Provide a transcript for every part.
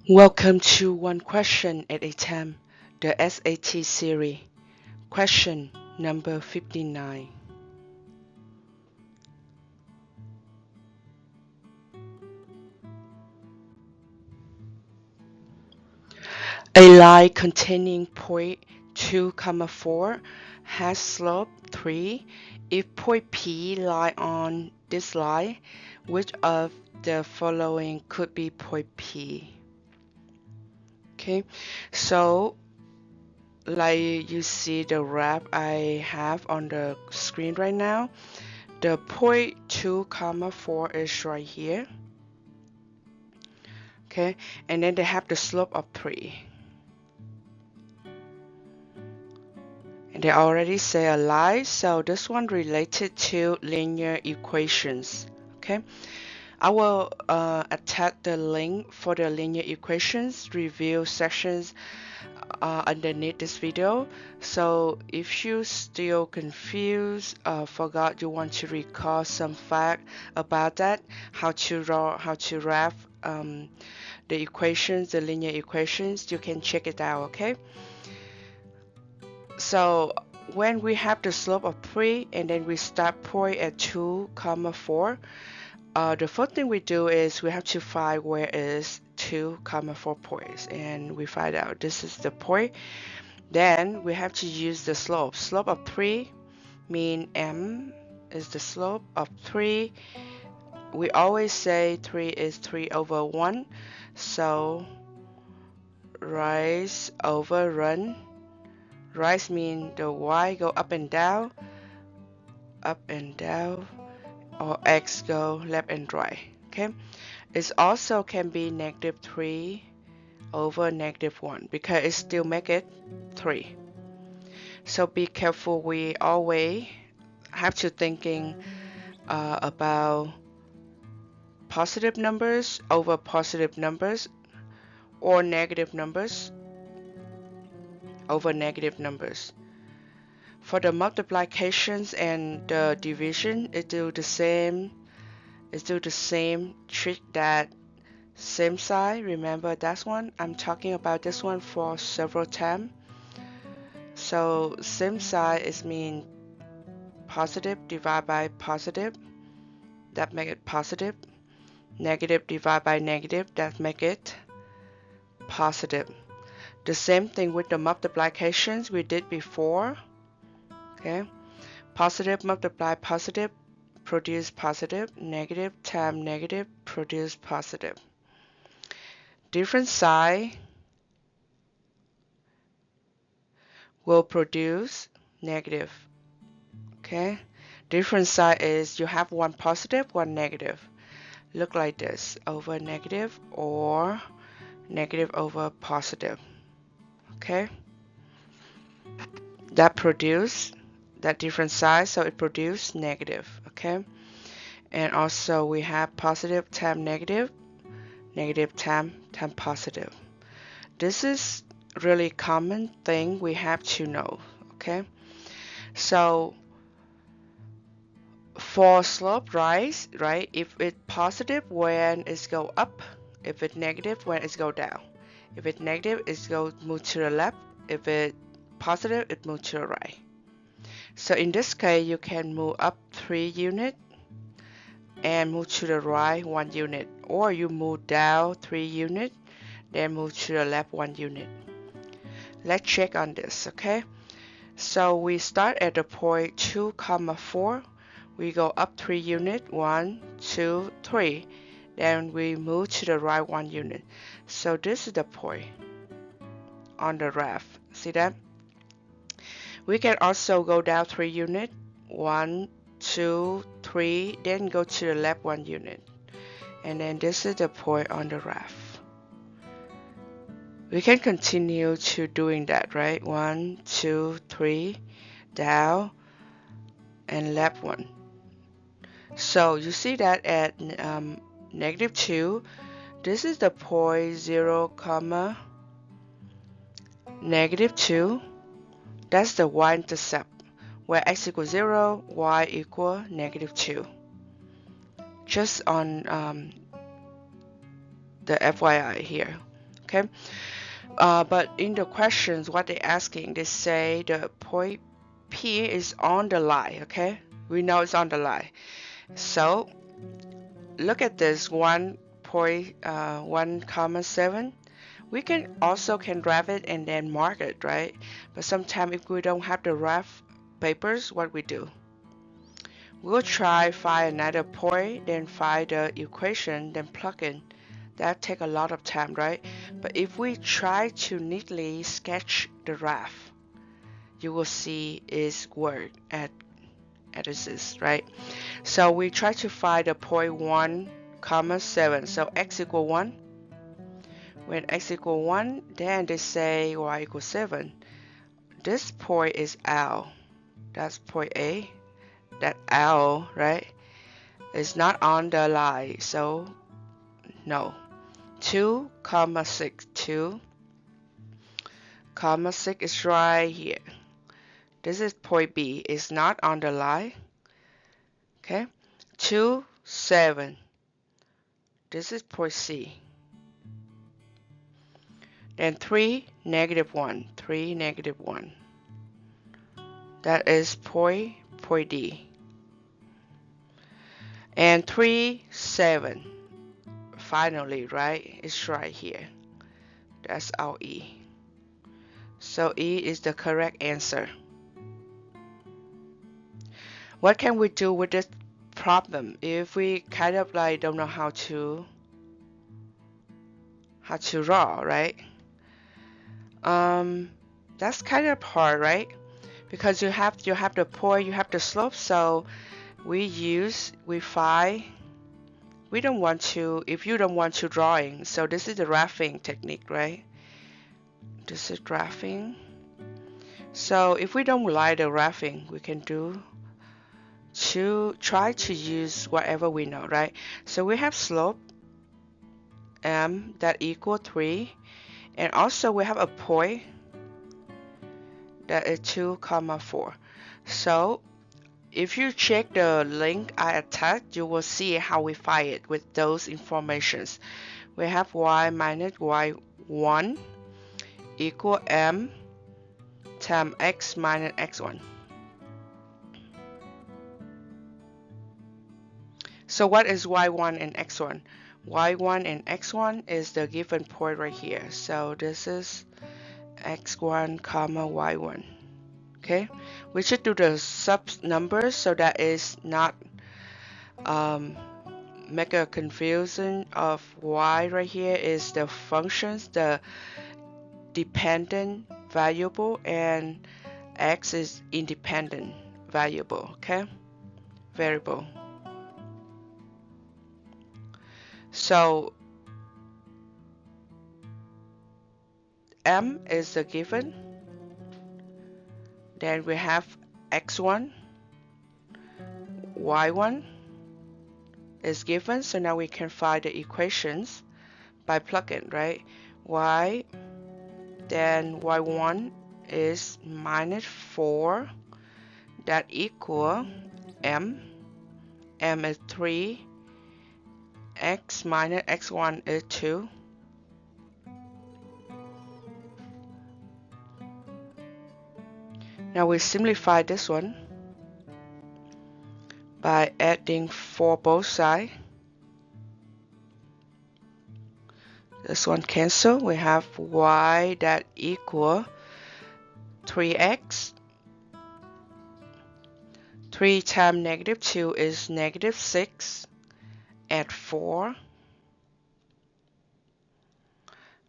Welcome to One Question at a Time, the SAT series. Question number 59. A line containing point 2, 4 has slope 3. If point P lie on this line, which of the following could be point P? Okay, so like you see the graph I have on the screen right now, the point 2, 4 is right here. Okay, and then they have the slope of 3. And they already say a line, so this one related to linear equations. Okay, I will attach the link for the linear equations review sections underneath this video. So if you still confused, forgot you want to recall some fact about that, how to wrap the equations, the linear equations, you can check it out. Okay, so when we have the slope of 3 and then we start point at 2, 4, the first thing we do is we have to find where is 2, 4 points, and we find out this is the point. Then we have to use the slope. Slope of 3 mean m is the slope of 3. We always say 3 is 3 over 1. So rise over run. Rise mean the y go up and down, or x go left and right. Okay. It also can be -3 over -1 because it still make it 3. So be careful. We always have to thinking about positive numbers over positive numbers, or negative numbers over negative numbers. For the multiplications and the division, it do the same trick that same side. Remember that one? I'm talking about this one for several times. So same side is mean positive divided by positive, that make it positive. Negative divided by negative, that make it positive. The same thing with the multiplications we did before. Okay, positive multiply positive produce positive, negative times negative produce positive. Different side will produce negative. Okay, different side is you have one positive, one negative. Look like this, over negative or negative over positive. Okay, that produce that different side, so it produce negative. Okay, and also we have positive times negative, negative times positive. This is really common thing we have to know. Okay, so for slope rise, right, if it's positive when it's go up, if it's negative when it's go down. If it's negative, it's go move to the left. If it's positive, it move to the right. So in this case, you can move up 3 units and move to the right 1 unit, or you move down 3 units, then move to the left 1 unit. Let's check on this. Okay, so we start at the point 2, 4. We go up 3 units, 1, 2, 3. Then we move to the right 1 unit. So this is the point on the graph. See that? We can also go down 3 units, 1, 2, 3, then go to the left 1 unit. And then this is the point on the graph. We can continue to doing that, right? 1, 2, 3, down, and left 1. So you see that at -2, this is the point 0, -2. That's the y-intercept, where x equals 0, y equal -2. Just on the FYI here. okay? But in the questions, what they're asking, they say the point P is on the line, okay? We know it's on the line. So look at this 1.1,7. We can also graph it and then mark it, right? But sometimes if we don't have the graph papers, what we do? We'll try find another point, then find the equation, then plug in. That take a lot of time, right? But if we try to neatly sketch the graph, you will see it's work at this, right? So we try to find the point 1,7. So x equal 1. When x equal 1, then they say y equals 7. This point is L. That's point A. That L, right, is not on the line. So no. 2,6. 2,6 is right here. This is point B. It's not on the line. Okay. 2, 7. This is point C. Then 3, -1. 3, -1. That is point D. And 3, 7. Finally, right? It's right here. That's our E. So E is the correct answer. What can we do with this problem if we kind of like don't know how to draw, right? That's kind of hard, right? Because you have the point, you have the slope, so we don't want to, if you don't want to drawing, so this is the graphing technique, right? This is graphing. So if we don't like the graphing, we can do to try to use whatever we know, right? So we have slope m that equal 3, and also we have a point that is 2,4. So if you check the link I attached, you will see how we find it with those informations. We have y minus y1 equal m times x minus x1. So what is y1 and x1? Y1 and x1 is the given point right here. So this is x1 comma y1. Okay, we should do the sub numbers so that is not make a confusion of y right here is the functions, the dependent variable, and x is independent variable, okay, variable. So m is the given, then we have x1, y1 is given, so now we can find the equations by plugging, right? Y, then y1 is -4, that equal m is 3, x minus x1 is 2. Now we simplify this one by adding 4 both sides. This one cancel. We have y that equal 3x. 3 times -2 is -6. Add 4.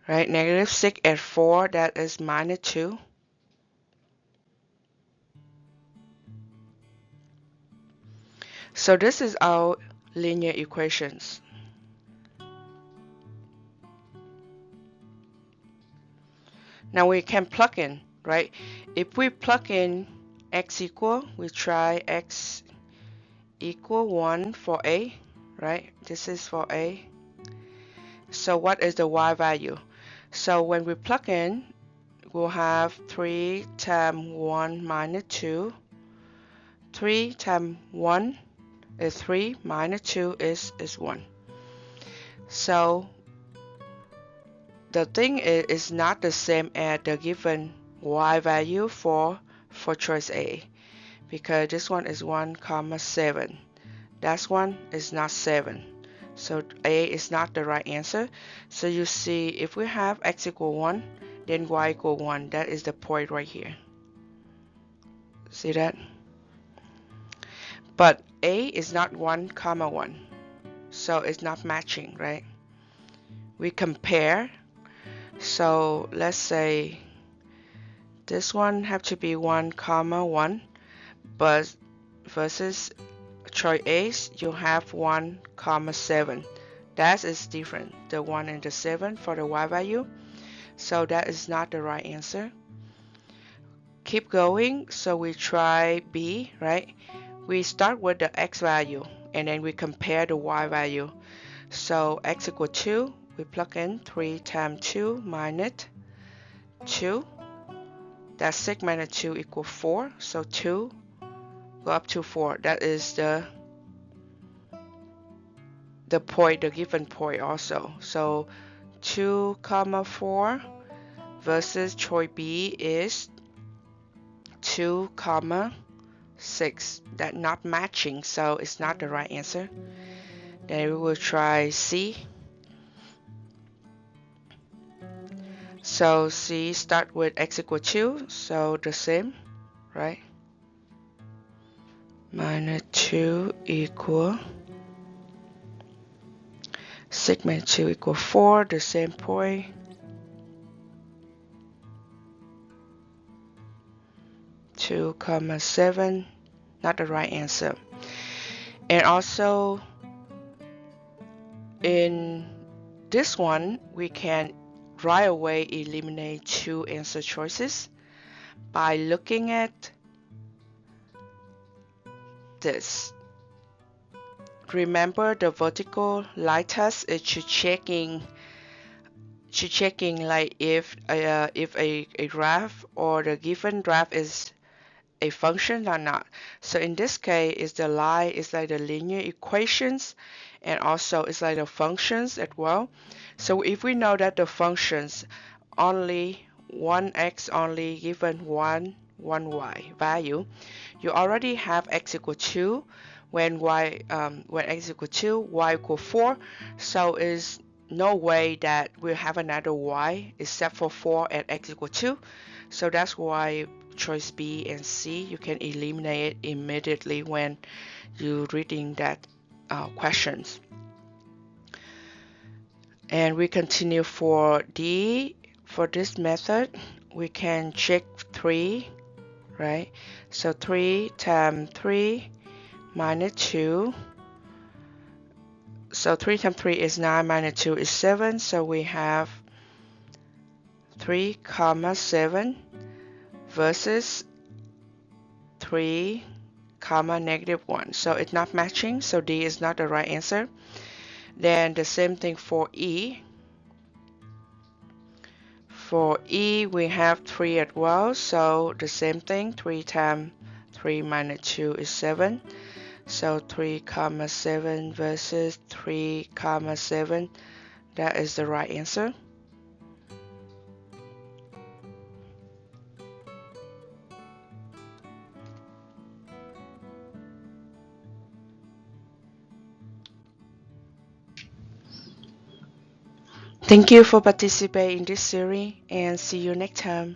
Right, -6 add 4, that is -2. So this is our linear equations. Now we can plug in, right? If we plug in x equal, we try x equal 1 for a, right? This is for a. So what is the y value? So when we plug in, we'll have 3 times 1 minus 2. 3 times 1 is 3, minus 2 is 1. So the thing is it's not the same as the given y value for choice A, because this one is 1 comma 7. That one is not 7. So A is not the right answer. So you see, if we have x equal 1, then y equal 1. That is the point right here. See that? But A is not 1 comma 1. So it's not matching, right? We compare. So let's say this one have to be 1 comma 1, but versus choice A, you have 1 comma 7. That is different, the 1 and the 7 for the y value. So that is not the right answer. Keep going. So we try B, right? We start with the x value and then we compare the y value. So x equal 2, we plug in 3 times 2 minus 2. That's 6 minus 2 equals 4. So 2 go up to 4. That is the point, the given point also. So 2 comma 4 versus choice B is 2 comma 6. That not matching, so it's not the right answer. Then we will try C. So C start with x equal 2, so the same, right? Minus 2 equal 6 minus 2 equal 4, the same point. Two comma 7, not the right answer. And also in this one, we can right away eliminate two answer choices by looking at this. Remember, the vertical line test is checking like if a graph or the given graph is a function or not. So in this case, is the line is like the linear equations, and also it's like the functions as well. So if we know that the functions only 1x only given 1 y value, you already have x equal 2 when x equal 2, y equal 4. So is no way that we'll have another y except for 4 at x equal 2. So that's why choice B and C, you can eliminate it immediately when you're reading that questions. And we continue for D. For this method, we can check 3, right? So 3 times 3 minus 2. So 3 times 3 is 9, minus 2 is 7. So we have 3 comma 7 versus 3 comma negative 1. So it's not matching, so D is not the right answer. Then the same thing for E. For E, we have 3 as well, so the same thing, 3 times 3 minus 2 is 7. So 3 comma 7 versus 3 comma 7, that is the right answer. Thank you for participating in this series, and see you next time.